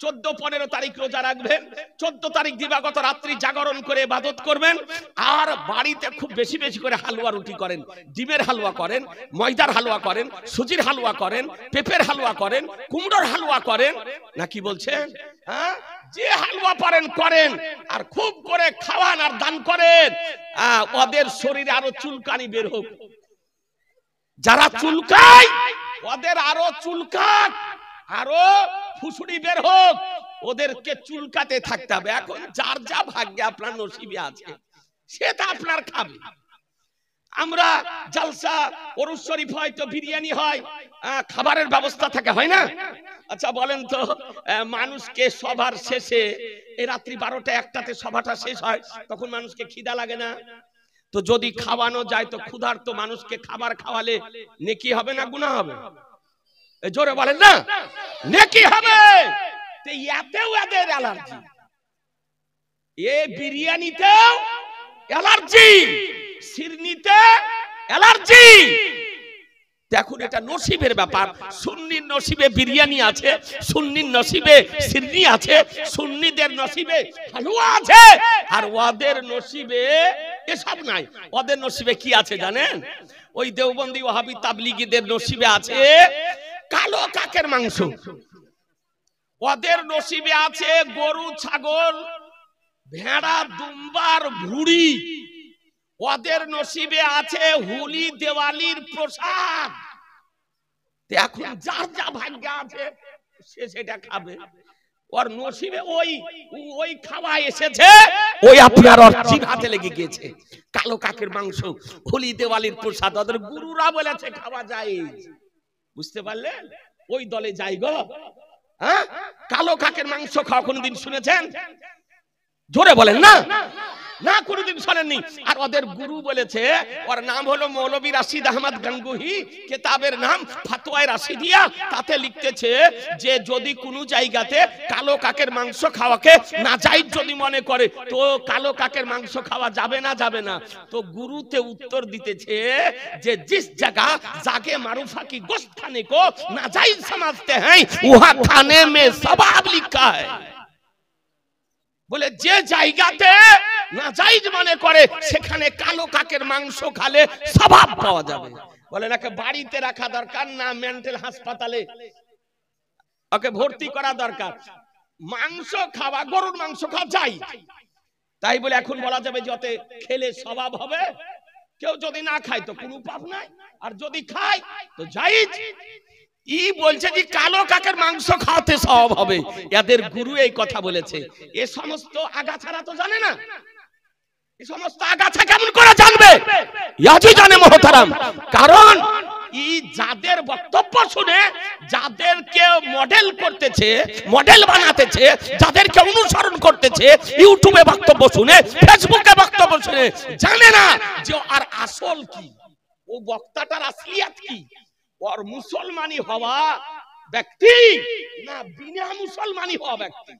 14-15 তারিখ রোজা রাখবেন, 14 তারিখ দিবাগত রাত্রি জাগরণ করে ইবাদত করবেন, আর বাড়িতে খুব বেশি বেশি করে হালুয়া রুটি করেন, ডিমের হালুয়া করেন, ময়দার হালুয়া করেন, সুজির হালুয়া করেন, পেঁপের হালুয়া করেন, কুমড়োর হালুয়া করেন, নাকি বলছেন? হ্যাঁ, যে হালুয়া পারেন করেন, আর খুব করে খাওয়ান আর দান করেন। ওদের শরীরে আরো চুলকানি বের হোক, যারা চুলকায় ওদের আরো চুলকাক, আরো ফুসুড়ি বের হোক, ওদেরকে চুলকাতে থাকতে হবে। এখন যার যা ভাগ্যে আপনার নসিবে আছে সেটা আপনার খাবে। আমরা জালসা ওরস শরীফ হয় তো বিরিয়ানি হয়, খাবারের ব্যবস্থা থাকে, হয় না? আচ্ছা বলেন তো, মানুষকে সবার শেষে এই রাত্রি 12টা-1টাতে সভাটা শেষ হয়, তখন মানুষকে খিদা লাগে না? তো যদি খাওয়ানো যায় তো ক্ষুধার্ত মানুষকে খাবার খাওয়ালে নেকি হবে না গুনাহ হবে? জোরে বলেন না, নেকি হবে। তো এতেও এদের অ্যালার্জি, এ বিরিয়ানিতেও অ্যালার্জি, সিরনিতে অ্যালার্জি। দেখুন, এটা নসিবের ব্যাপার। সুন্নির নসিবে বিরিয়ানি আছে, সুন্নির নসিবে সিরনি আছে, সুন্নিদের নসিবে হালুয়া আছে, আর ওদের নসিবে এসব নাই। ওদের নসিবে কি আছে জানেন? ওই দেওবন্দি ওয়াহাবি তাবলিগীদের নসিবে আছে কালো কাকের মাংস, ওদের নসিবে আছে গরু, ছাগল, ভেড়া, দুম্বার ভুড়ি, ওদের নসিবে আছে হোলি দেওয়ালির প্রসাদ। এখন যার যা ভাগ্য আছে সে সেটা খাবে। ওর নসিবে ওই খাওয়া এসেছে, ওই আপনার ওর জিভ হাতে লেগে গেছে। কালো কাকের মাংস, হোলি দেওয়ালির প্রসাদ, ওদের গুরুরা বলেছে খাওয়া যায়। বুঝতে পারলেন? ওই দলে যাই গো। হ্যাঁ, কালো কাকের মাংস খাওয়া কোনদিন শুনেছেন? জোরে বলেন না, না কোনদিন শোনেননি। আর ওদের গুরু বলেছে, ওর নাম হলো মৌলভী রাশিদ আহমদ গঙ্গুহি, কিতাবের নাম ফাতোয়ায়ে রাশিদিয়া। তাতে লিখতেছে যে যদি কোনো জায়গাতে কালো কাকের মাংস খাওয়াকে নাজায়েজ যদি মনে করে তো কালো কাকের মাংস খাওয়া যাবে না, যাবে না। তো গুরুতে উত্তর দিতেছে যে जिस जगह जाके मारूफा की गोश्त खाने को नाजायज समझते हैं वहां खाने में सवाब लिखा है। বলে যে জায়গাতে নাজায়েজ মনে করে সেখানে কালো কাকের মাংস খেলে সওয়াব পাওয়া যাবে। বলে নাকি বাড়িতে রাখা দরকার না, মেন্টাল হাসপাতালে ওকে ভর্তি করা দরকার। মাংস খাওয়া, গরুর মাংস খাওয়া যায়, তাই বলে এখন বলা যাবে যে ওতে খেলে সওয়াব হবে? কেউ যদি না খায় তো কোনো পাপ নাই, আর যদি খায় তো জায়েজ। ই বলছে যে কালো কাকের মাংস খাওয়াতে সওয়াব হবে, এদের গুরু এই কথা বলেছে। এ সমস্ত আগাছারা তো জানে না, এই সমস্ত আগাছা কেমন করে জানবে? ইয়াজি জানে মোহতারাম। কারণ ই যাদের বক্তব্য শুনে, যাদেরকে মডেল করতেছে, মডেল বানাতেছে, যাদেরকে অনুসরণ করতেছে, ইউটিউবে বক্তব্য শুনে, ফেসবুকে বক্তব্য শুনে, জানে না যে আর আসল কি, ও বক্তাটার আসলিয়াত কি। और मुसलमानी हवा व्यक्ति ना बिना मुसलमानी हवा व्यक्ति,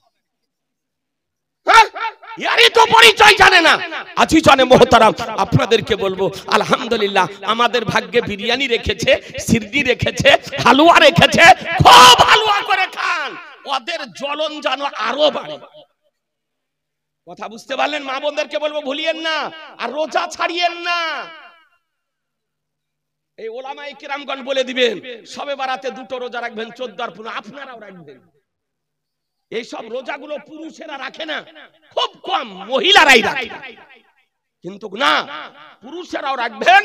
यारी तो परिचय जाने ना। আজি জানে মোহতারাম, আপনাদেরকে বলবো আলহামদুলিল্লাহ আমাদের ভাগ্যে বিরিয়ানি রেখেছে, সিরনি রেখেছে, হালুয়া রেখেছে। খুব হালুয়া করে খান, ওদের জ্বলন যেন আরো বাড়ে। কথা বুঝতে পারলেন? মা বোনদেরকে বলবো ভুলিয়েন না, আর রোজা ছাড়িয়েন না। এই ওলামায়ে কিরামগণ বলে দিবেন সবে বারাতে 2টো রোজা রাখবেন, 14 আর 15 আপনারাও রাখবেন। এই সব রোজাগুলো পুরুষেরা রাখে না, খুব কম মহিলারাই রাখে। কিন্তু না, পুরুষেরাও রাখবেন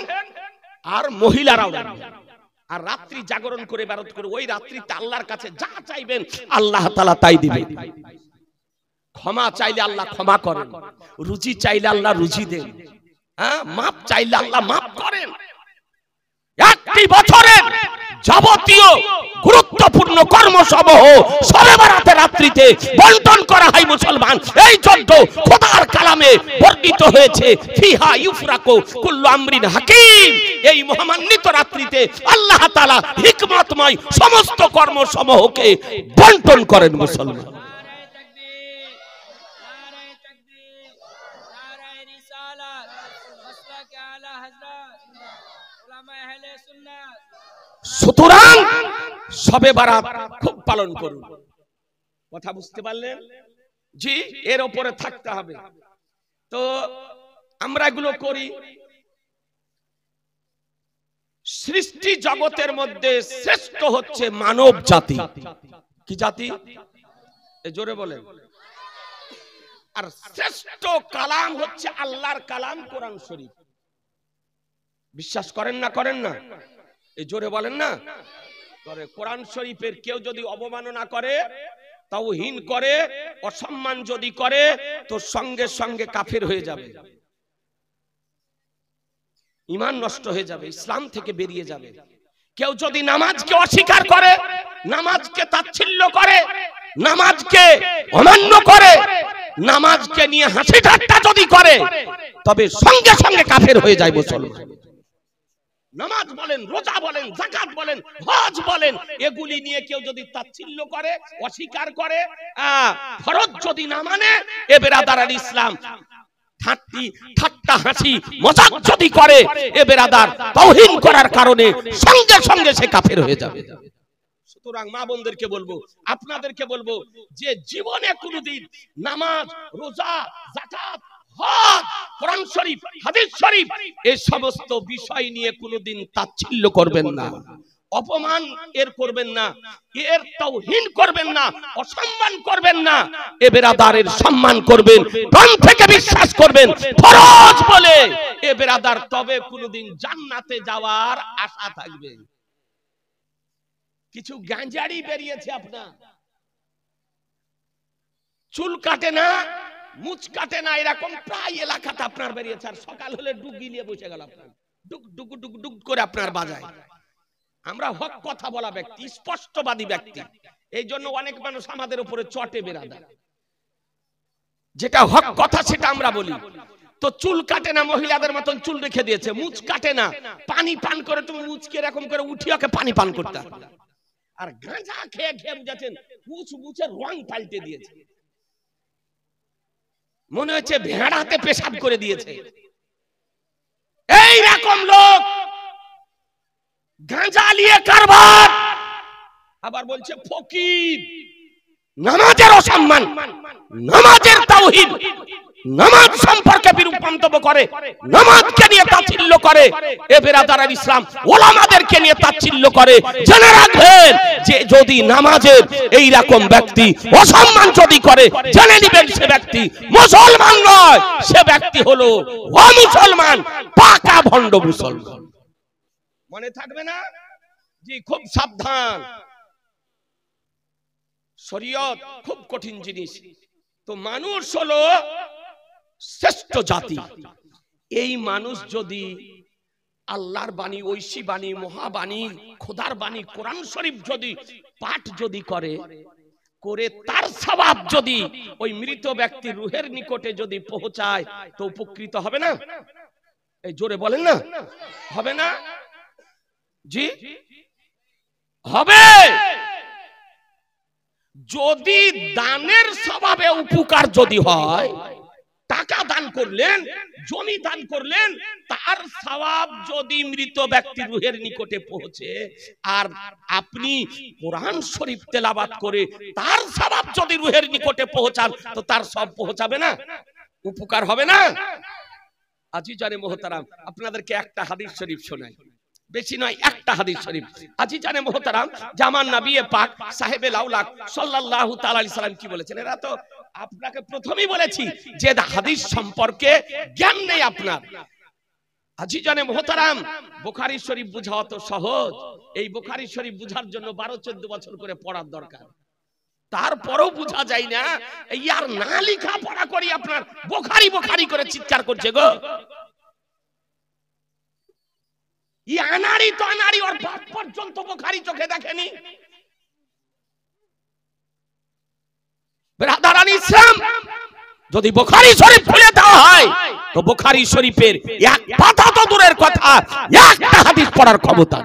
আর মহিলারাও রাখবেন। আর রাত্রি জাগরণ করে ইবাদত করে ওই রাত্রিতে আল্লাহর কাছে যা চাইবেন আল্লাহ তাআলা তাই দিবেন। ক্ষমা চাইলে আল্লাহ ক্ষমা করেন, রুজি চাইলে আল্লাহ রুজি দেন, হ্যাঁ, মাপ চাইলে আল্লাহ মাপ করেন। একটি বছরের যাবতীয় গুরুত্বপূর্ণ কর্মসমূহ শবে বরাতের রাত্রিতে বন্টন করা হয় মুসলমান। এই জন্য খোদার কালামে বর্ণিত হয়েছে ফিহা ইউফরাকু কুল্লু আমরিন হাকিম। এই মহামান্বিত রাত্রিতে আল্লাহ তাআলা হিকমতময় সমস্ত কর্মসমূহকে বন্টন করেন মুসলমান। সুতরাং শবে বারাত খুব পালন করুন। কথা বুঝতে পারলেন? জি, এর উপরে থাকতে হবে। তো আমরা এগুলো করি। সৃষ্টি জগতের মধ্যে শ্রেষ্ঠ হচ্ছে মানব জাতি। কি জাতি? জোরে বলেন। আর শ্রেষ্ঠ কালাম হচ্ছে আল্লাহর কালাম কোরআন শরীফ। বিশ্বাস করেন না? করেন না? এই জোরে বলেন না করে। কোরআন শরীফের কেউ যদি অবমাননা করে, তাওহীন করে, অসম্মান যদি করে, তো সঙ্গে সঙ্গে কাফের হয়ে যাবে, ঈমান নষ্ট হয়ে যাবে, ইসলাম থেকে বেরিয়ে যাবে। কেউ যদি নামাজকে অস্বীকার করে, নামাজকে তাচ্ছিল্য করে, নামাজকে অমান্য করে, নামাজকে নিয়ে হাসি ঠাট্টা যদি করে, তবে সঙ্গে সঙ্গে কাফের হয়ে যায় মুসলমান। নামাজ বলেন, রোজা বলেন, যাকাত বলেন, হজ বলেন, এগুলি নিয়ে কেউ যদি তাচ্ছিল্য করে, অস্বীকার করে, ফরজ যদি না মানে, এ বেরাদার ইসলাম ঠাট্টা হাসি মজাক যদি করে, এ বেরাদার তাওহীন করার কারণে সঙ্গে সঙ্গে সে কাফের হয়ে যাবে। সুতরাং মা বোনদেরকে বলবো, আপনাদেরকে বলবো, যে জীবনে কোনোদিন নামাজ, রোজা, যাকাত, হজ, কোরআন শরীফ, হাদিস শরীফ এই সমস্ত বিষয় নিয়ে কোনোদিন তাচ্ছিল্য করবেন না, অপমান এর করবেন না, এর তাওহীন করবেন না, অসম্মান করবেন না। এ বেরাদারের সম্মান করবেন, প্রাণ থেকে বিশ্বাস করবেন ফরজ বলে, এ বেরাদার তবে কোনোদিন জান্নাতে যাওয়ার আশা থাকবে। কিছু গাঁজারি বেরিয়েছে, আপনার চুল কাটে না, মুছ কাটে না, এরকম প্রায় এলাকাতে আপনার বেরিয়েছে। আর সকাল হলে ডুব গিলিয়ে বসে গেল, আপনার ডুক ডুক ডুক ডুক করে আপনার বাজায়। আমরা হক কথা বলা ব্যক্তি, স্পষ্টবাদী ব্যক্তি, এই জন্য অনেক মানুষ আমাদের উপরে চটে বেরাদার। যেটা হক কথা সেটা আমরা বলি। তো চুল কাটে না, মহিলাদের মতন চুল রেখে দিয়েছে, মুছ কাটে না, পানি পান করে, তুমি মুছকে এরকম করে উঠিয়ে ওকে পানি পান করতে। আর গাঁজা খেয়ে খেয়ে বুঝাচ্ছেন, মুছের রং পাল্টে দিয়েছে, মনে হচ্ছে ভেড়াতে পেশাব করে দিয়েছে। এই রকম লোক গাঁজা নিয়ে কারবার, আবার বলছে ফকির। নামাজের অসম্মান, নামাজের তাওহীন, নামাজ সম্পর্কে বিরূপ মন্তব্য করে, নামাজকে নিয়ে তাচ্ছিল্য করে, এ বেরাদার ইসলাম ওলামাদেরকে নিয়ে তাচ্ছিল্য করে। জেনে রাখবেন যে যদি নামাজের এই রকম ব্যক্তি অসম্মান যদি করে, জেনে নেবেন সে ব্যক্তি মুসলমান নয়, সে ব্যক্তি হলো অমুসলমান, পাকা ভণ্ড মুসলমান। মনে থাকবে না? জি, খুব সাবধান। শরীয়ত খুব কঠিন জিনিস। তো মানুষ হলো শ্রেষ্ঠ জাতি। এই মানুষ যদি আল্লাহর বাণী, ঐশী বাণী, মহাবাণী, খোদার বাণী, কোরআন শরীফ যদি পাঠ যদি করে, তার সওয়াব যদি ওই মৃত ব্যক্তি রুহের নিকটে যদি পৌঁছায়, তো উপকৃত হবে না? এই জোরে বলেন না, হবে না? জি হবে। যদি দানের স্বভাবে উপকার যদি হয়, টাকা দান করলেন, জমি দান করলেন, তার সওয়াব যদি মৃত ব্যক্তির রুহের নিকটে পৌঁছে, আর আপনি কোরআন শরীফ তেলাওয়াত করে তার সওয়াব যদি রুহের নিকটে পৌঁছান, তো তার সব পৌঁছাবে না? উপকার হবে না? আজিজানে মোহতারাম, আপনাদেরকে একটা হাদিস শরীফ শোনাই, বেশি নয়, একটা হাদিস শরীফ। আজিজানে মোহতারাম, জামান নবী পাক সাহেবে লাউলাক সাল্লাল্লাহু তাআলা আলাইহি সাল্লাম কি বলেছেন? এরা তো আপনাকে প্রথমেই বলেছি যে হাদিস সম্পর্কে জ্ঞান নেই আপনার। আজিজানে মোহতারাম, বুখারী শরীফ বোঝা তো সহজ। এই বুখারী শরীফ বুঝার জন্য 12-14 বছর করে পড়ার দরকার, তারপরেও বোঝা যায় না। ইয়ার না লেখা পড়া করি আপনার বুখারী বুখারী করে চিৎকার করছে গো। ই আনাড়ি তো আনাড়ি, ওর বাপ পর্যন্ত বুখারী চোখে দেখেনি। ব্রাদারান ইসলাম, যদি বুখারী শরীফ খুলে দেওয়া হয়, তো বুখারী শরীফের এক পাতা তো দূরের কথা, একটা হাদিস পড়ার ক্ষমতা।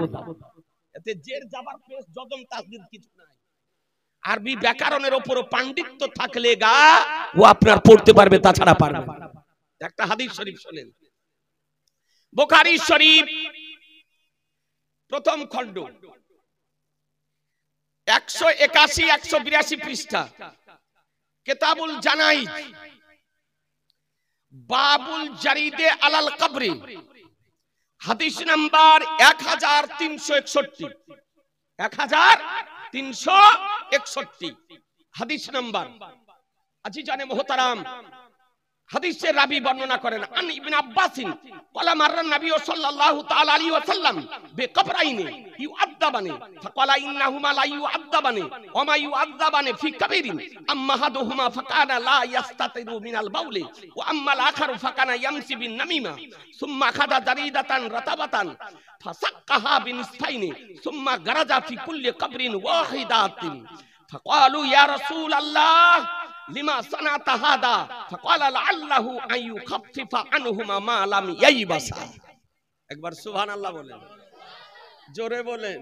এতে জের জাবার পেশ জদম তাসদিদ কিছু নাই। আরবি ব্যাকরণের উপর পাণ্ডিত্য থাকলে গা ও আপনার পড়তে পারবে, তাছাড়া পারবে না। একটা হাদিস শরীফ শুনেন, বুখারী শরীফ প্রথম খণ্ড 181 182 পৃষ্ঠা, কিতাবুল জানাইজ, বাবুল জারিদে আলাল কবরি, হাদিস নাম্বার 1361, 1361 হাদিস নাম্বার। আজিজানে মুহতারাম, হাদিসের রাবি বর্ণনা করেন, আন ইবনে আব্বাসিন ক্বালা মাররা নবী সাল্লাল্লাহু তাআলা আলাইহি ওয়াসাল্লাম বিকবরাইনি ইউআদাবানি ফাকালা ইন্নাহুমা লা ইউআদাবানি ওয়া মা ইউআদাবানি ফি কাবীরিন আম্মা হাদুহুমা ফাকানা লা ইস্তাতিরু মিনাল বাউলি ওয়া আম্মাল আখারু ফাকানা ইয়ামসি বিন নামিমা সুম্মা খাদা দারিদাতান রাতাবাতান ফাসাক্কাহা বিনিসফাইনি সুম্মা গারাজা ফি কুল্লি কবরিন ওয়াহিদাতিন ফাকালু ইয়া রাসূলুল্লাহ লিমা সানাতা হাদা ফাকালা লাআল্লাহু আন ইউখাফফিফা আনহুমা মা লাম ইয়াইবাসা। একবার সুবহানাল্লাহ বলেন, জোরে বলেন।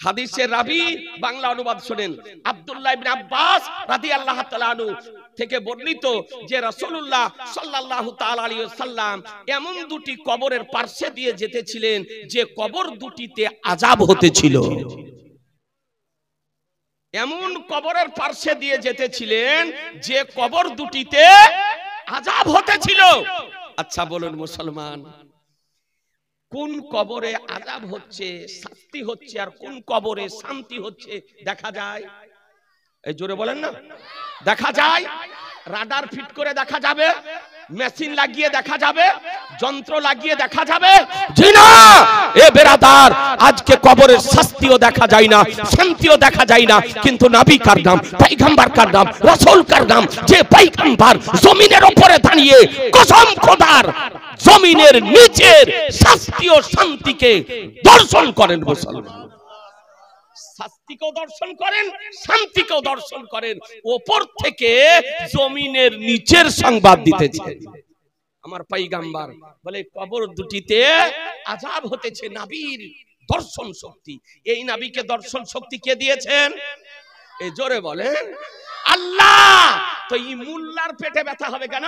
হাদিসের রাবি বাংলা অনুবাদ শুনেন, আব্দুল্লাহ ইবনে আব্বাস রাদিয়াল্লাহু তাআলা আনহু থেকে বর্ণিত যে রাসূলুল্লাহ সাল্লাল্লাহু তাআলা আলাইহি ওয়াসাল্লাম এমন দুটি কবরের পার্শ্বে দিয়ে যেতেছিলেন যে কবর দুটিতে আযাব হতেছিল। এমন কবরের পার্শ্বে দিয়ে যেতেছিলেন যে কবর দুটিতে আযাব হতেছিল। আচ্ছা বলুন মুসলমান, কোন কবরে আযাব হচ্ছে, শাস্তি হচ্ছে, আর কোন কবরে শান্তি হচ্ছে দেখা যায়? এই জোরে বলেন না, দেখা যায়। রাডার ফিট করে দেখা যাবে, মেশিন লাগিয়ে দেখা যাবে, যন্ত্র লাগিয়ে দেখা যাবে। জি না এ বেরাদার, আজকে কবরের শাস্তিও দেখা যায় না, শান্তিও দেখা যায় না, কিন্তু নবী কার নাম, পয়গম্বর কার নাম, রাসূল কার নাম, যে পয়গম্বর জমিনের উপরে দাঁড়িয়ে কসম খোদার জমিনের নিচের শাস্তি ও শান্তিকে দর্শন করেন মুসলমান। শাস্তিকেও দর্শন করেন, শান্তিকেও দর্শন করেন, উপর থেকে জমিনের নিচের সংবাদ দিতেছে আমার পয়গম্বর। বলে কবর দুটিতে আযাব হতেছে, নবীর দর্শন শক্তি। এই নবীকে দর্শন শক্তি কে দিয়েছেন? এই জোরে বলেন আল্লাহ। তো এই মুল্লার পেটে ব্যথা হবে কেন?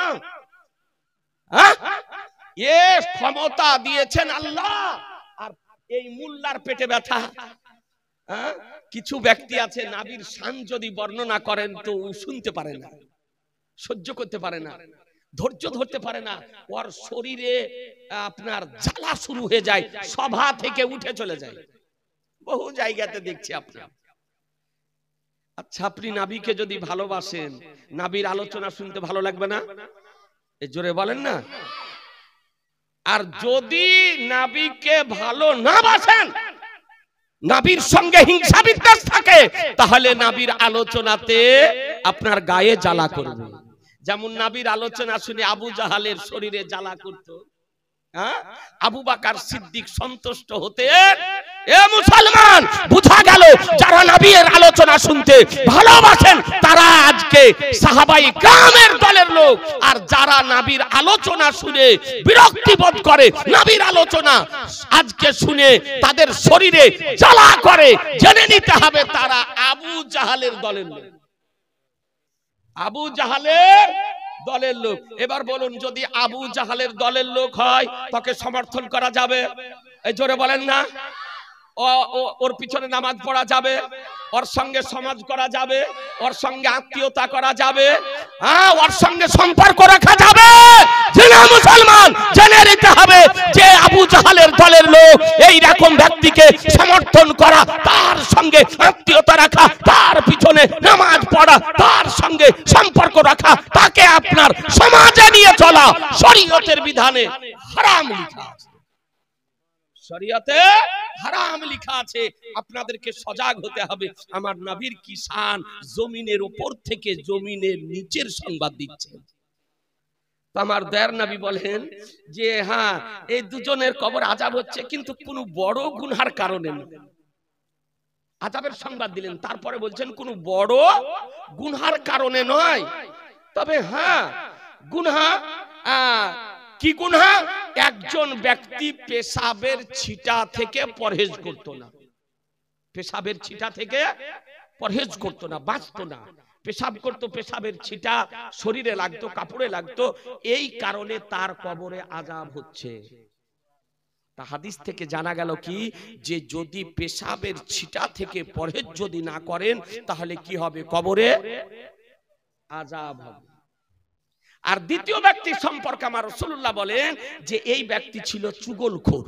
এ ক্ষমতা দিয়েছেন আল্লাহ, আর এই মুল্লার পেটে ব্যথা। কিছু ব্যক্তি আছে নবীর শান যদি বর্ণনা করেন তো শুনতে পারে না, সহ্য করতে পারে না, ধৈর্য ধরতে পারে না, ওর শরীরে আপনার জ্বালা শুরু হয়ে যায়, সভা থেকে উঠে চলে যায়। বহু জায়গাতে দেখছি আপনার। আচ্ছা আপনি নবীকে যদি ভালোবাসেন, নবীর আলোচনা শুনতে ভালো লাগবে না? এই জোরে বলেন না। আর যদি নবীকে ভালো না বাসেন, নবীর সঙ্গে হিংসা বিদ্বেষ থাকে, তাহলে নবীর আলোচনাতে আপনার গায়ে জ্বালা করবে। যেমন নবীর আলোচনা শুনে আবু জাহালের শরীরে জ্বালা করত, আবু বকর সিদ্দিক সন্তুষ্ট হতেন। এ মুসলমান, বুঝা গেল যারা নবীর আলোচনা শুনতে ভালোবাসেন তারা আজকে সাহাবায়ে কেরামের দলের লোক, আর যারা নবীর আলোচনা শুনে বিরক্তি বোধ করে, নবীর আলোচনা আজকে শুনে তাদের শরীরে জ্বালা করে, জেনে নিতে হবে তারা আবু জাহালের দলের লোক, আবু জাহালের দলের লোক। এবার বলুন, যদি আবু জাহালের দলের লোক হয় তাকে সমর্থন করা যাবে? এই জোরে বলেন না। ওর পিছনে নামাজ পড়া যাবে, ওর সঙ্গে সমাজ করা যাবে, ওর সঙ্গে আত্মীয়তা করা যাবে, ওর সঙ্গে সম্পর্ক রাখা যাবে। জেনে মুসলমান জেনে নিতে হবে যে আবু জাহালের দলের লোক এই রকম ব্যক্তিকে সমর্থন করা, তার সঙ্গে আত্মীয়তা রাখা, তার পিছনে নামাজ পড়া, তার সঙ্গে সম্পর্ক রাখা, তাকে আপনার সমাজে নিয়ে চলা শরীয়তের বিধানে হারাম লিখা আছে। শরীয়তে হারাম লিখা আছে। আপনাদেরকে সজাগ হতে হবে। আমার নবীর কি শান, জমিনের উপর থেকে জমিনের নিচের সংবাদ দিচ্ছে। আমার দয়ার নবী বলেন যে হ্যাঁ এই দুজনের কবর আযাব হচ্ছে, কিন্তু কোনো বড় গুনার কারণে না। আযাবের সংবাদ দিলেন, তারপরে বলছেন কোনো বড় গুনার কারণে নয়, তবে হ্যাঁ গুনাহ। কি গুনাহ? একজন ব্যক্তি পেশাবের ছিটা থেকে পরহেজ করত না, পেশাবের ছিটা থেকে পরহেজ করত না, বাঁচত না, পেশাব করত, পেশাবের ছিটা শরীরে লাগতো, কাপড়ে লাগতো, এই কারণে তার কবরে আযাব হচ্ছে। তা হাদিস থেকে জানা গেল কি, যে যদি পেশাবের ছিটা থেকে পরহেজ যদি না করেন তাহলে কি হবে? কবরে আযাব হবে। আর দ্বিতীয় ব্যক্তি সম্পর্কে আমার রাসূলুল্লাহ বলেন যে এই ব্যক্তি ছিল চুগলখোর।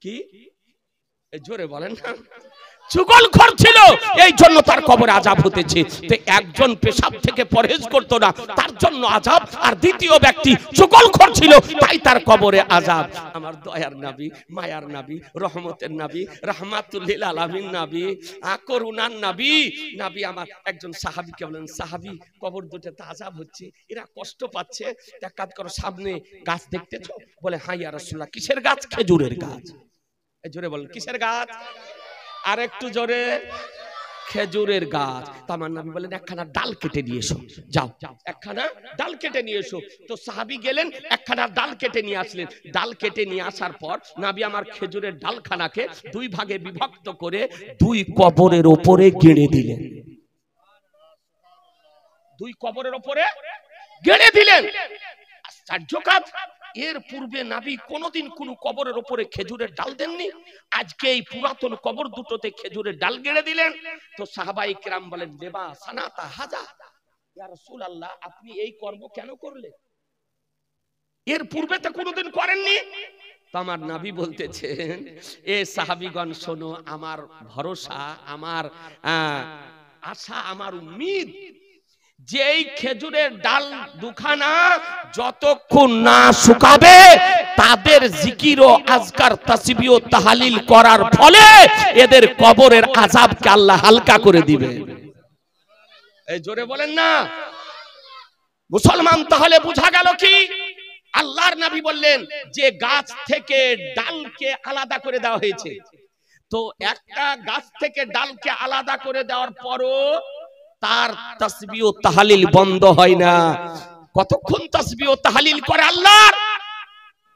কি জোরে বলেন না? চুগলখোর ছিল, এই জন্য তার কবরে আযাব হতেছে। তো একজন পেশাব থেকে পরহেজ করতো না, তার জন্য আযাব। আর দ্বিতীয় ব্যক্তি চুগলখোর ছিল, তাই তার কবরে আযাব। আমার দয়ার নবী, মায়ার নবী, রহমতের নবী, রাহমাতুল লিল আলামিন নবী, করুণার নবী, নবী আমার একজন সাহাবীকে বলেন, সাহাবী কবর দুটোতে আযাব হচ্ছে, এরা কষ্ট পাচ্ছে, এক কাজ করো, সামনে গাছ দেখতেছো? বলে হ্যাঁ ইয়া রাসূলুল্লাহ। কিসের গাছ? খেজুরের গাছ। জোরে বলেন, কিসের গাছ? আর একটু জোরে। খেজুরের গাছ। তার নবী বলেন একখানা ডাল কেটে নিয়ে এসো, যাও একখানা ডাল কেটে নিয়ে এসো। তো সাহাবী গেলেন, একখানা ডাল কেটে নিয়ে আসলেন। ডাল কেটে নিয়ে আসার পর নবী আমার খেজুরের ডালখানাকে দুই ভাগে বিভক্ত করে দুই কবরের উপরে গেড়ে দিলেন। দুই কবরের উপরে গেড়ে দিলেন। আশ্চর্য কাজ, এর পূর্বে নবী কোনদিন কোন কবরের উপরে খেজুরের ডাল দেননি, আজকে এই পুরাতন কবর দুটোতে খেজুরের ডাল গেড়ে দিলেন। তো সাহাবায়ে কেরাম বলেন, দেবা সানাতা হাজা, ইয়া রাসূলুল্লাহ আপনি এই কর্ম কেন করলেন? এর পূর্বে তো কোনদিন করেননি। তো আমার নবী বলতেছেন, এ সাহাবীগণ শোনো, আমার ভরসা, আমার আশা, আমার উম্মিদ, যেই খেজুরের ডাল দুখানা যতক্ষণ না শুকাবে তাদের জিকির ও আজকার তাসবিহ ও তাহলিল করার ফলে এদের কবরের আযাবকে আল্লাহ হালকা করে দিবে। এই জোরে বলেন না মুসলমান। তাহলে বোঝা গেল কি, আল্লাহর নবী বললেন যে গাছ থেকে ডালকে আলাদা করে দেওয়া হয়েছে। তো একটা গাছ থেকে ডালকে আলাদা করে দেওয়ার পরও তার তাসবিহ ও তাহলিল বন্ধ হয় না। কতক্ষণ তাসবিহ ও তাহলিল করে আল্লাহর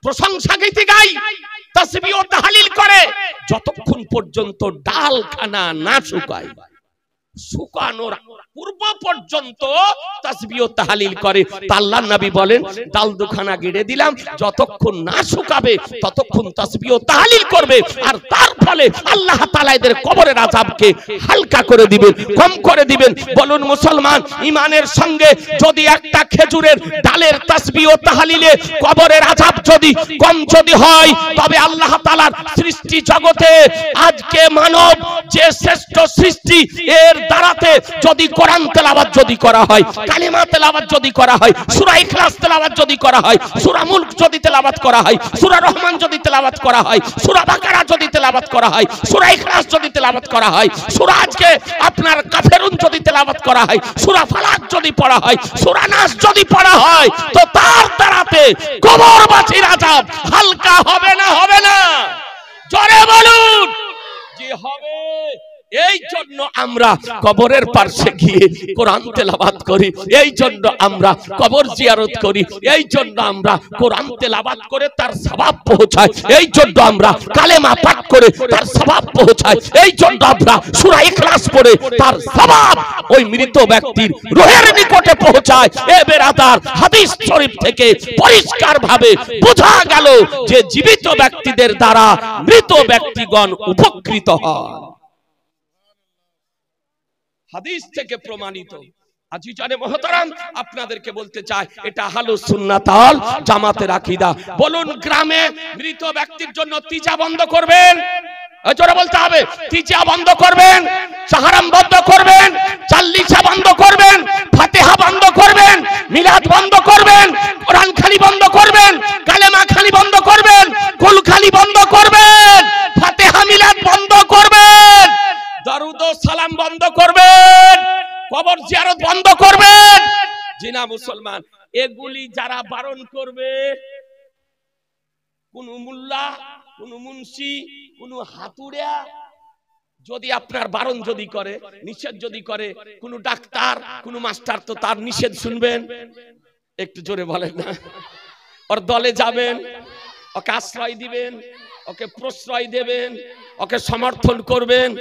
প্রশংসা গীতি গাই, তাসবিহ ও তাহলিল করে, যতক্ষণ পর্যন্ত ডালখানা না শুকায়। শুকানোর পূর্ব পর্যন্ত তাসবিহ ও তাহলিল করে। আল্লাহর নবী বলেন ডাল দুখানা গেড়ে দিলাম, যতক্ষণ না শুকাবে ততক্ষণ তাসবিহ ও তাহলিল করবে, আর তার ফলে আল্লাহ তাআলা এদের কবরের আযাবকে হালকা করে দিবেন, কম করে দিবেন। বলুন মুসলমান, ঈমানের সঙ্গে যদি একটা খেজুরের ডালের তাসবিহ ও তাহলিলে কবরের আযাব যদি কম যদি হয়, তবে আল্লাহ তাআলার সৃষ্টি জগতে আজকে মানব যে শ্রেষ্ঠ সৃষ্টি, এর দ্বারাতে যদি কোরআন তেলাওয়াত যদি করা হয়, কালিমা তেলাওয়াত যদি করা হয়, সূরা ইখলাস তেলাওয়াত যদি করা হয়, সূরা মুলক যদি তেলাওয়াত করা হয়, সূরা রহমান যদি তেলাওয়াত করা হয়, সূরা বাকারা যদি তেলাওয়াত করা হয়, সূরা ইখলাস যদি তেলাওয়াত করা হয়, সূরা আজকে আপনার কাফেরুন যদি তেলাওয়াত করা হয়, সূরা ফালাক যদি পড়া হয়, সূরা নাস যদি পড়া হয়, তো তার দ্বারাতে কবরবাসীর আযাব হালকা হবে না? হবে না? জোরে বলুন যে হবে। এই জন্য আমরা কবরের পাশে গিয়ে কোরআন তেলাওয়াত করি, এই জন্য আমরা কবর জিয়ারত করি, এই জন্য আমরা কোরআন তেলাওয়াত করে তার সওয়াব পৌঁছাই, এই জন্য আমরা কালেমা পাঠ করে তার সওয়াব পৌঁছাই, এই জন্য আমরা সূরা ইখলাস পড়ে তার সওয়াব ওই মৃত ব্যক্তির রূহের নিকটে পৌঁছায়। এ বেরাদার, হাদিস শরীফ থেকে পরিষ্কারভাবে বোঝা গেল যে জীবিত ব্যক্তিদের দ্বারা মৃত ব্যক্তিগণ উপকৃত হয়। হাদিস থেকে প্রমাণিত। আজিজানে মুহতারাম, আপনাদেরকে বলতে চাই, এটা আহলুস সুন্নাত ওয়াল জামাতের আকীদা। বলুন, গ্রামে মৃত ব্যক্তির জন্য তিজা বন্ধ করবেন? জোরে বলতে হবে। তিজা বন্ধ করবেন, সাহারাম বন্ধ করবেন, চাল্লিশা বন্ধ করবেন, ফাতিহা বন্ধ করবেন, মিলাদ বন্ধ করবেন, কোরআন খালি বন্ধ করবেন, কালেমা খালি বন্ধ করবেন, কুল খালি বন্ধ করবেন, ফাতিহা মিলাদ বন্ধ করবেন, দরুদ ও সালাম বন্ধ করবেন, কবর জিয়ারত বন্ধ করবেন। জিনা মুসলমান, এগুলি যারা বারণ করবে, কোন মুল্লা, কোন মুন্সি, কোন হাতুড়া যদি আপনার বারণ যদি করে, নিষেধ যদি করে, কোন ডাক্তার, কোন মাস্টার, তো তার নিষেধ শুনবেন? একটু জোরে বলেন না। ওর দলে যাবেন, ওকে আশ্রয় দিবেন, ওকে প্রশ্রয় দেবেন, ওকে সমর্থন করবেন?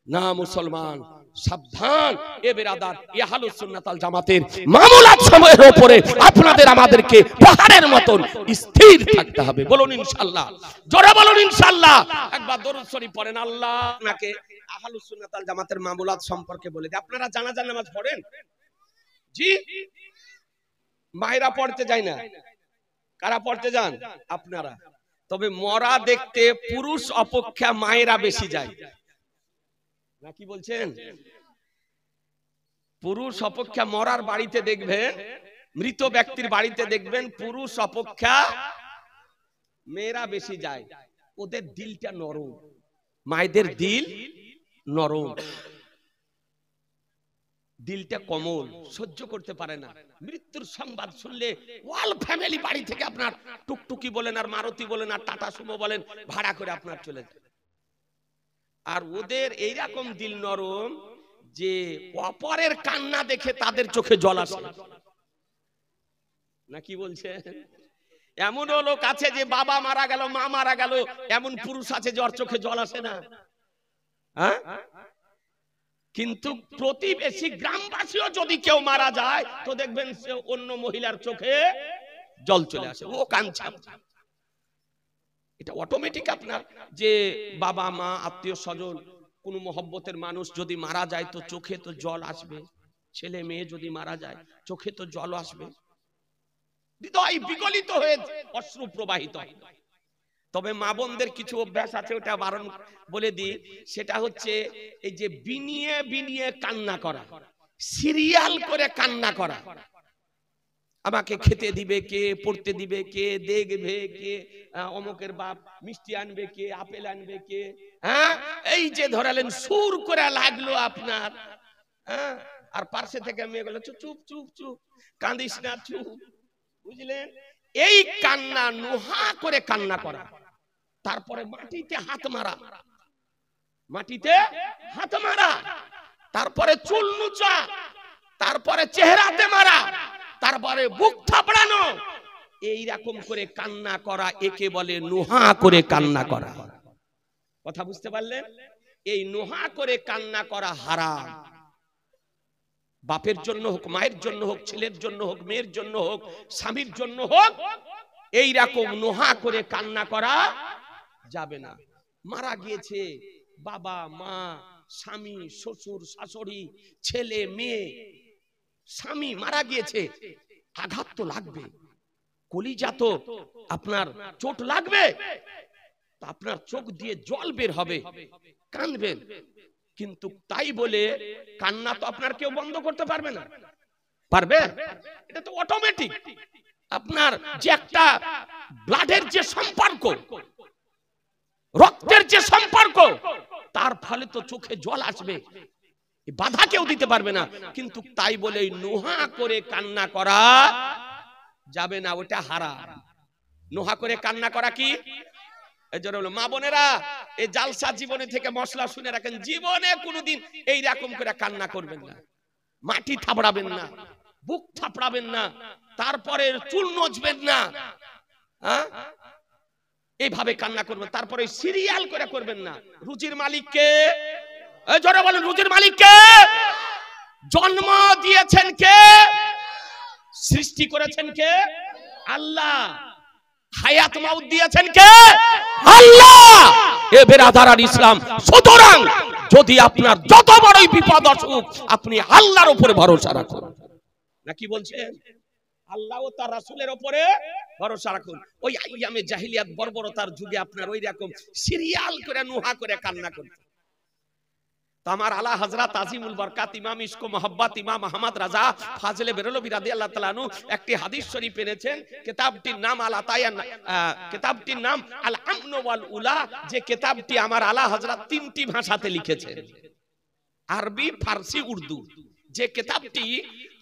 না মুসলমান, সাবধান এ বেরাদার, এ আহলুস সুন্নাত ওয়াল জামাতের মামলাত সময়ের উপরে আপনাদের আমাদেরকে পাহাড়ের মতন স্থির থাকতে হবে। বলুন ইনশাআল্লাহ, জোরে বলুন ইনশাআল্লাহ। একবার দরুদ শরীফ পড়েন। আল্লাহ আপনাকে আহলুস সুন্নাত ওয়াল জামাতের মামলাত সম্পর্কে বলে দিই। আপনারা জানাজার নামাজ পড়েন? জি, মায়েরা পড়তে যায় না, কারা পড়তে যান? আপনারা। তবে মরা দেখতে পুরুষ অপেক্ষা মায়েরা বেশি যায়, নাকি বলছেন? পুরুষ অপেক্ষা মরার বাড়িতে দেখবেন, মৃত ব্যক্তির বাড়িতে দেখবেন পুরুষ অপেক্ষা মেয়েরা বেশি যায়। ওদের দিলটা নরম, মায়েদের দিল নরম, দিলটা কোমল, সহ্য করতে পারে না। মৃত্যুর সংবাদ শুনলে ওয়াল ফ্যামিলি বাড়ি থেকে আপনার টুকটুকি বলেন আর মারুতি বলেন আর টাটা সুমো বলেন ভাড়া করে আপনার চলে যায়। আর ওদের এইরকম দিল নরম যে অপরের কান্না দেখে তাদের চোখে জল আসে, নাকি বলছে? এমনও লোক আছে যে বাবা মারা গেল, মা মারা গেল, এমন পুরুষ আছে যে ওর চোখে জল আসে না। হ্যাঁ, কিন্তু প্রতিবেশী গ্রামবাসীও যদি কেউ মারা যায় তো দেখবেন সে অন্য মহিলার চোখে জল চলে আসে, ও কাঁদছে। এটা অটোমেটিক আপনার যে বাবা মা আত্মীয় স্বজন কোন মহব্বতের মানুষ যদি মারা যায় তো চোখে তো জল আসবে, ছেলে মেয়ে যদি মারা যায় চোখে তো জল আসবে, হৃদয় বিগলিত হয়ে অশ্রু প্রবাহিত। তবে মা বোনদের কিছু অভ্যাস আছে, ওটা বারণ বলে দিই। সেটা হচ্ছে এই যে বিনিয়ে বিনিয়ে কান্না করা, সিরিয়াল করে কান্না করা। আমাকে খেতে দিবে কে, পড়তে দিবে কে, দেখবে কে, অমুকের বাপ মিষ্টি আনবে কে, আপেল আনবে কে। হ্যাঁ, এই যে ধরালেন সুর করে লাগলো আপনার। হ্যাঁ, আর পার্শ্বে থেকে মেয়ে বলে চুপ চুপ চুপ, কাঁদিস না, চুপ। বুঝলেন? এই কান্না নুহা করে কান্না করা, তারপরে মাটিতে হাত মারা, মাটিতে হাত মারা, তারপরে চুল নুচা, তারপরে চেহারাতে মারা, তারপরে বুক থাপড়ানো, এইরকম করে কান্না করা, একে বলে নুহা করে কান্না করা। কথা বুঝতে পারলেন? এই নুহা করে কান্না করা হারাম। বাপের জন্য হোক, মায়ের জন্য হোক, ছেলের জন্য হোক, মেয়ের জন্য হোক, স্বামীর জন্য হোক, এইরকম নুহা করে কান্না করা যাবে না। মারা গিয়েছে বাবা মা, স্বামী, শ্বশুর, শাশুড়ি, ছেলে মেয়ে, স্বামী মারা গিয়েছে, আঘাত তো লাগবে, কলিজা তো আপনার চোট লাগবে, আপনার চোখ দিয়ে জল বের হবে, কাঁদবেন। কিন্তু তাই বলে কান্না তো আপনার কেউ বন্ধ করতে পারবে না, পারবে? এটা তো অটোমেটিক। আপনার যে একটা ব্লাডের যে সম্পর্ক, রক্তের যে সম্পর্ক, তার ফলে তো চোখে জল আসবে, বাধা কেউ দিতে পারবে না। কিন্তু তাই বলে নুহা করে কান্না করা যাবে না, ওটা হারাম। নুহা করে কান্না করা কি? মা বোনেরা, এই জালসা জীবনে থেকে মশলা শুনে রাখেন, জীবনে কোনোদিন এইরকম করে কান্না করবেন না, মাটি থাপড়াবেন না, বুক থাপড়াবেন না, তারপরে চুল নচবেন না, এইভাবে কান্না করবেন। তারপরে সিরিয়াল করে করবেন না। রুজির মালিককে, জোরে বলেন, রুজির মালিককে? জন্ম দিয়েছেন কে? সৃষ্টি করেছেন কে? আল্লাহ। হায়াত মাউত দিয়েছেন কে? আল্লাহ। এ বেরাদারান ইসলাম, সুতরাং যদি আপনার যত বড়ই বিপদ আসুক আপনি আল্লাহর উপরে ভরসা রাখুন। নাকি বলছেন? আল্লাহ ও তার রাসূলের উপরে ভরসা রাখুন। ওই আইয়ামে জাহিলিয়াত বর্বরতার যুগে আপনার ওই রকম সিরিয়াল করে নুহা করে কান্না করতেন। আমার আলা হযরত আজিমুল বরকাত ইমাম ইশক ও মোহাব্বত ইমাম আহমদ রাজা ফাজলে বেরলভী রাদিয়াল্লাহু তাআলা আনহু একটি হাদিস শরীফ এনেছেন। কিতাবটির নাম আল আতায়ান, কিতাবটির নাম আল আমন ওয়াল উলা। যে কিতাবটি আমার আলা হযরত তিনটি ভাষাতে লিখেছেন, আরবি, ফারসি, উর্দু। যে কিতাবটি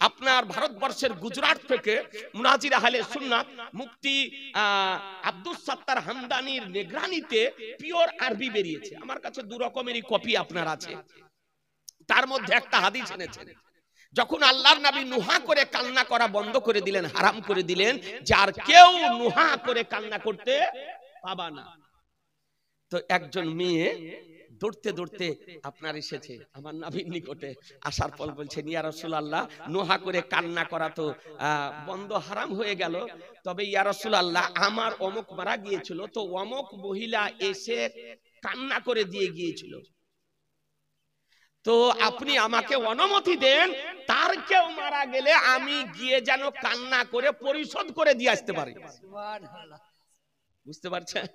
আপনার ভারতবর্ষের গুজরাট থেকে মুনাজির আহলে সুন্নাত মুফতি আব্দুস সাত্তার হামদানির নিগরানিতে পিওর আরবি বেরিয়েছে। আমার কাছে দু রকমেরই কপি আপনার আছে। তার মধ্যে একটা হাদিস এনেছেন, যখন আল্লাহর নবী নুহা করে কান্না করা বন্ধ করে দিলেন, হারাম করে দিলেন, যার কেউ নুহা করে কান্না করতে পাবা না। তো একজন মেয়ে দৌড়তে দৌড়তে আপনার এসেছে আমার নবীর নিকটে। আসার পর বলছেন, ইয়া রাসূলুল্লাহ, নোহা করে কান্না করা তো বন্ধ, হারাম হয়ে গেল। তবে ইয়া রাসূলুল্লাহ, আমার অমুক মারা গিয়েছিল, তো অমুক মহিলা এসে কান্না করে দিয়ে গিয়েছিল, তো আপনি আমাকে অনুমতি দেন, তার কেউ মারা গেলে আমি গিয়ে যেন কান্না করে পরিশোধ করে দিয়ে আসতে পারি। বুঝতে পারছেন?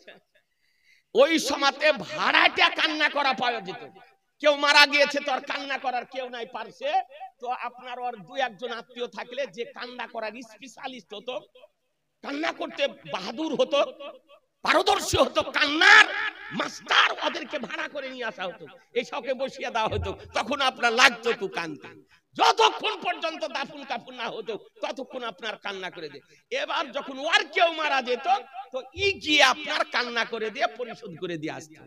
ওই সময়তে ভাড়াটা কান্না করা পাওয়া যেত। কেউ মারা গিয়েছে, তো আর কান্না করার কেউ নাই পারছে, তো আপনার ওর দু একজন আত্মীয় থাকলে যে কান্না করার স্পেশালিস্ট হতো, কান্না করতে বাহাদুর হতো, পারদর্শী হতো, কান্নার মাস্টার, ওদেরকে ভাড়া করে নিয়ে আসা হতো, এই সবকে বসিয়ে দেওয়া হতো। তখন আপনার লাগতো তো কানতে, যতক্ষণ পর্যন্ত দাফন কাফন না হতো ততক্ষণ আপনার কান্না করে দে। এবার যখন ওর কেউ মারা যেত, তো গিয়ে আপনার কান্না করে দিয়ে পরিশোধ করে দিয়ে আসতো।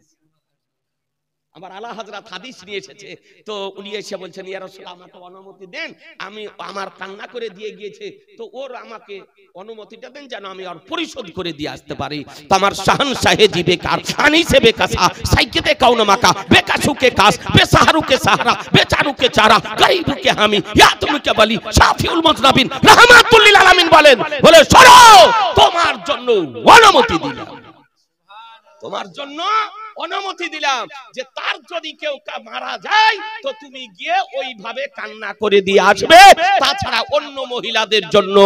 আমার আলা হযরত হাদিস নিয়ে এসেছে, তো উনি এসে বলছেন, ইয়া রাসূলুল্লাহ, আমাকে অনুমতি দেন, আমি আমার কান্না করে দিয়ে গিয়েছে, তো ওর আমাকে অনুমতিটা দেন যেন আমি আর পরিশোধ করে দিয়ে আসতে পারি। তো আমার শাহনশাহে জি বেকার আনিসে বেকাসা সাইকেতে কাউনা মাকা বেকাসুকে কাস বেসাহারুকে সাহারা বেচারুকে চারা গায়বুকে হামি ইয়া তুমকে বলি শাফিউল মুজনাবিন রাহমাতুল লিল আলামিন বলেন, বলে সরো, তোমার জন্য অনুমতি দিলাম, তোমার জন্য অনুমতি দিলাম যে তার যদি কেউ মারা যায় তো তুমি গিয়ে ওইভাবে কান্না করে দিয়ে আসবে, তাছাড়া অন্য মহিলাদের জন্য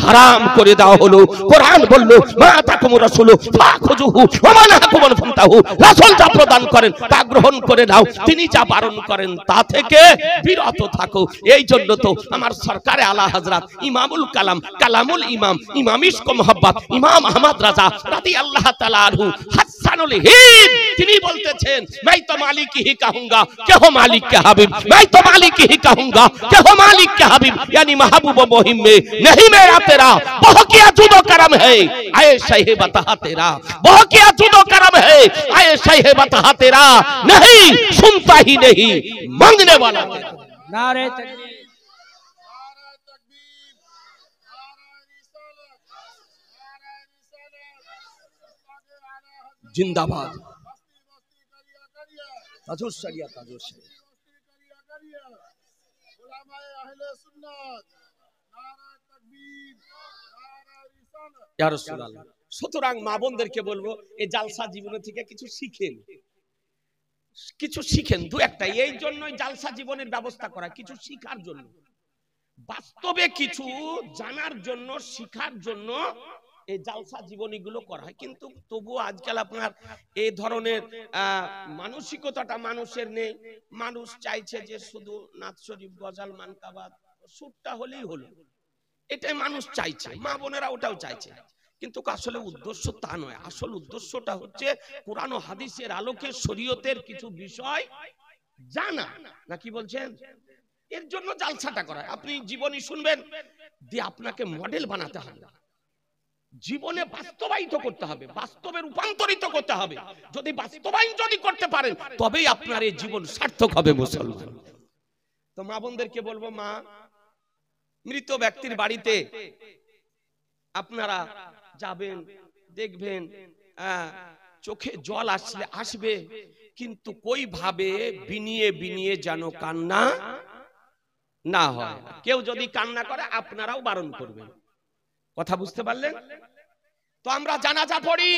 হারাম করে দেওয়া হলো। কোরআন বলল, মা তাকুম রাসূলু ফাখুযুহু ওয়া মা নাহাকুম ফান্তাহু, রাসূল যা প্রদান করেন তা গ্রহণ করে নাও, তিনি যা বারণ করেন তা থেকে বিরত থাকো। এই জন্য তো আমার সরকারে আলা হযরত ইমামুল কালাম কালামুল ইমাম ইমাম ইশক মোহাব্বত ইমাম আহমদ রাজা রাদিয়াল্লাহু তাআলা আনহু হাসানুল হিন্দ, তিনি বলতেছেন, मैं तो मालिक ही कहूंगा कि हो मालिक के हबीब, मैं तो मालिक ही कहूंगा कि हो मालिक के हबीब, यानी महबूब मुहिम में नहीं मेरा तेरा बहुत किया जुदो करम है, आए शहे बता तेरा बहुत किया जुदो करम है, आए शहे बता तेरा नहीं सुनता ही नहीं मांगने वाला। नारे तकबीर, जिंदाबाद, ताजुस शरिया ताजुस शरिया, उलमाए अहले सुन्नत, नारा तकबीर, नारा रिसालत, या রাসূলুল্লাহ। সুতরাং মা বোনদেরকে বলবো, এই জালসা জীবন থেকে কিছু শিখেন, কিছু শিখেন দু একটা। এই জন্যই জালসা জীবনের ব্যবস্থা করা, কিছু শিখার জন্য, বাস্তবে কিছু জানার জন্য, শিখার জন্য এই জালসা জীবনীগুলো করা হয়। কিন্তু তবুও আজকাল আপনার এই ধরনের মানসিকতাটা মানুষের নেই। মানুষ চাইছে যে শুধু নাত শরীফ, গজাল, মানকাবাদ, সুরটা হলেই হলো, এটাই মানুষ চাইছে, মা বোনেরা ওটাও চাইছে। কিন্তু আসলে উদ্দেশ্য তা নয়। আসল উদ্দেশ্যটা হচ্ছে কোরআন ও হাদিসের আলোকে শরীয়তের কিছু বিষয় জানা, নাকি বলছেন? এর জন্য জালসাটা করা। আপনি জীবনী শুনবেন, দিয়ে আপনাকে মডেল বানাতে হবে, জীবনে বাস্তবায়িত করতে হবে, বাস্তবে রূপান্তরিত করতে হবে। যদি বাস্তবায়ন যদি করতে পারেন, তবেই আপনার এই জীবন সার্থক হবে মুসলমান। তো মা বোনদেরকে বলবো, মা, মৃত ব্যক্তির বাড়িতে আপনারা যাবেন, দেখবেন, চোখে জল আসবে, কিন্তু কই ভাবে বিনিয়ে বিনিয়ে যেন কান্না না হয়। কেউ যদি কান্না করে আপনারাও বারণ করবেন। কথা বুঝতে পারলেন? তো আমরা জানাজা পড়ি।